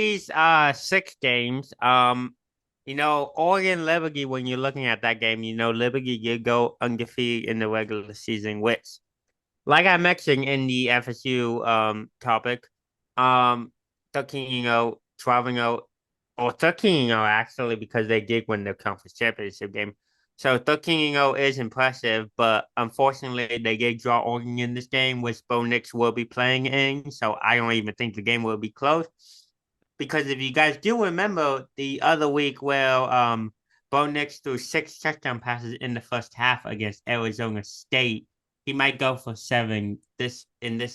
these 6 games, Oregon Liberty, when you're looking at that game, Liberty did go undefeated in the regular season, which, like I mentioned in the FSU topic, um 13-0, 12-0, or 13-0 actually, because they did win the conference championship game. So 13-0 is impressive, but unfortunately they did draw Oregon in this game, which Bo Nix will be playing in. So I don't even think the game will be close. Because if you guys do remember the other week where Bo Nix threw 6 touchdown passes in the first half against Arizona State, he might go for 7 this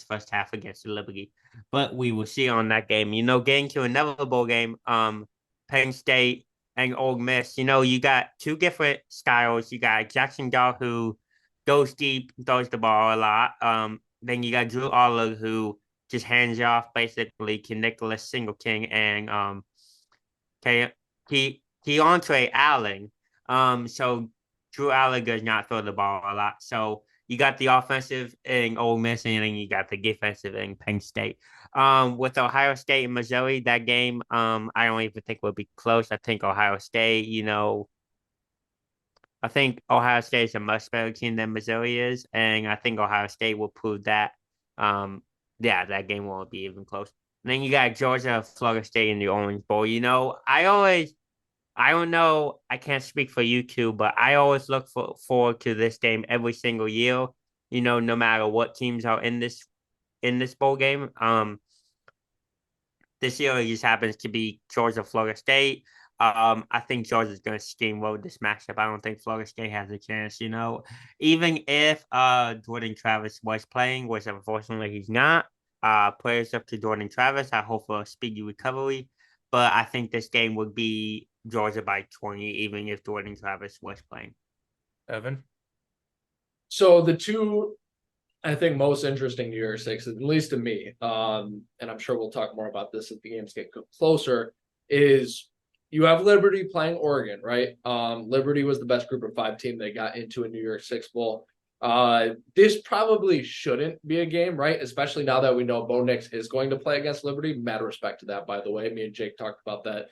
first half against Liberty. But we will see on that game. Getting to another bowl game, Penn State and Ole Miss. You got two different styles. You got Jackson Dart, who goes deep, throws the ball a lot. Then you got Drew Aller, who just hands off basically to Nicholas Singleton and Keontae Allen. So Drew Aller does not throw the ball a lot. So you got the offensive in Ole Miss, and then you got the defensive in Penn State. With Ohio State and Missouri, that game, I don't even think will be close. I think Ohio State, I think Ohio State is a much better team than Missouri is, and I think Ohio State will prove that. Um, yeah, that game won't be even close. And then you got Georgia, Florida State in the Orange Bowl. I don't know, I can't speak for you two, but I always look forward to this game every single year. No matter what teams are in this bowl game. This year it just happens to be Georgia, Florida State. I think Georgia's going to steamroll this matchup. I don't think Florida State has a chance. Even if Jordan Travis was playing, which unfortunately he's not. Prayers up to Jordan Travis. I hope for a speedy recovery. But I think this game would be Georgia by 20, even if Jordan Travis was playing. Evan. So the two I think most interesting New Year's Six, at least to me, and I'm sure we'll talk more about this as the games get closer, is you have Liberty playing Oregon, right? Liberty was the best group of 5 team they got into a New Year's Six bowl. This probably shouldn't be a game, right? Especially now that we know Bo Nix is going to play against Liberty. Mad respect to that, by the way. Me and Jake talked about that.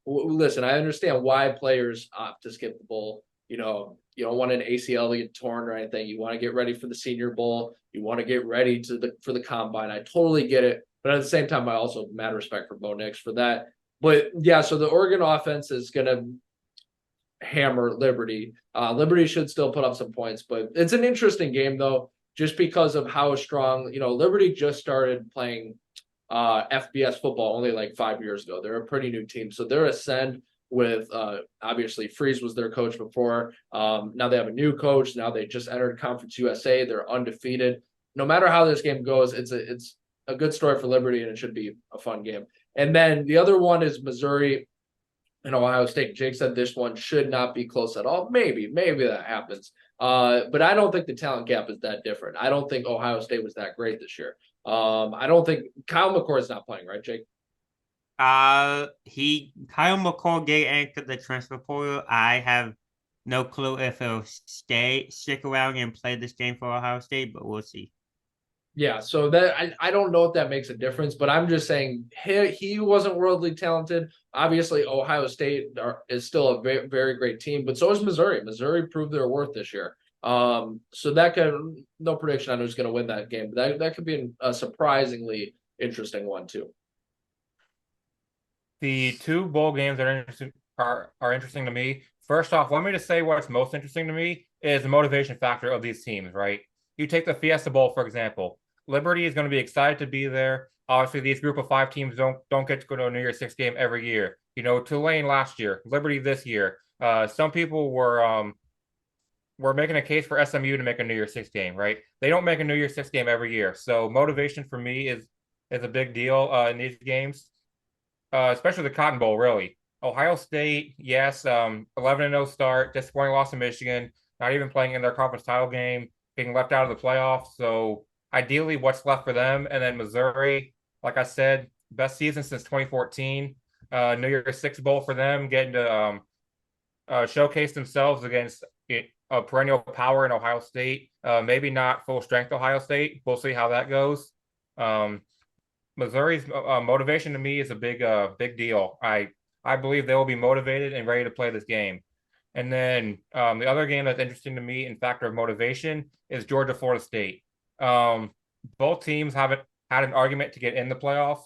Listen, I understand why players opt to skip the bowl. You don't want an ACL to get torn or anything. You want to get ready for the Senior Bowl. You want to get ready for the combine. I totally get it, but at the same time, I also have mad respect for Bo Nix for that. But yeah, so the Oregon offense is going to hammer Liberty. Liberty should still put up some points, but it's an interesting game though, just because of how strong. Liberty just started playing FBS football only like 5 years ago. They're a pretty new team, so their ascend with obviously Freeze was their coach before. Now they have a new coach. Now they just entered Conference USA. They're undefeated. No matter how this game goes, it's a good story for Liberty, and it should be a fun game. And then the other one is Missouri and Ohio State. Jake said this one should not be close at all. Maybe that happens. But I don't think the talent gap is that different. I don't think Ohio State was that great this year. I don't think Kyle McCord is not playing, right, Jake? Kyle McCall did enter the transfer portal. I have no clue if he'll stick around and play this game for Ohio State, but we'll see. Yeah, so that I don't know if that makes a difference, but I'm just saying he wasn't worldly talented. Obviously, Ohio State is still a very, very great team, but so is Missouri. Missouri proved their worth this year. So that could no prediction on who's going to win that game, but that could be a surprisingly interesting one too. The two bowl games that are interesting to me. First off, let me just say what's most interesting to me is the motivation factor of these teams, right? You take the Fiesta Bowl, for example. Liberty is going to be excited to be there. Obviously, these group of 5 teams don't get to go to a New Year's Six game every year. Tulane last year, Liberty this year. Some people were making a case for SMU to make a New Year's Six game, right? They don't make a New Year's Six game every year, so motivation for me is a big deal in these games, especially the Cotton Bowl. Really, Ohio State, yes, 11-0 start, disappointing loss to Michigan, not even playing in their conference title game, being left out of the playoffs. So ideally, what's left for them? And then Missouri, like I said, best season since 2014. New Year's Six Bowl for them, getting to showcase themselves against a perennial power in Ohio State. Maybe not full strength Ohio State. We'll see how that goes. Missouri's motivation to me is a big deal. I believe they will be motivated and ready to play this game. And then the other game that's interesting to me in factor of motivation is Georgia Florida State. Both teams haven't had an argument to get in the playoff,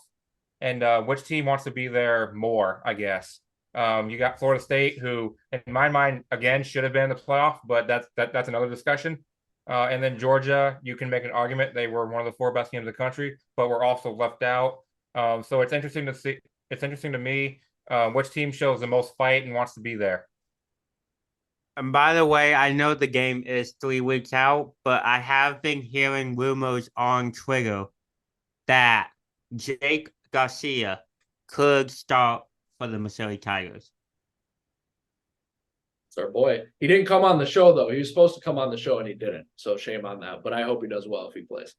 and which team wants to be there more, I guess. You got Florida State, who, in my mind, again should have been in the playoff, but that's another discussion. And then Georgia, you can make an argument they were one of the 4 best teams in the country, but were also left out. So it's interesting to see. It's interesting to me which team shows the most fight and wants to be there. And by the way, I know the game is 3 weeks out, but I have been hearing rumors on Twitter that Jake Garcia could start for the Missouri Tigers. It's our boy. He didn't come on the show though. He was supposed to come on the show and he didn't. So shame on that. But I hope he does well if he plays.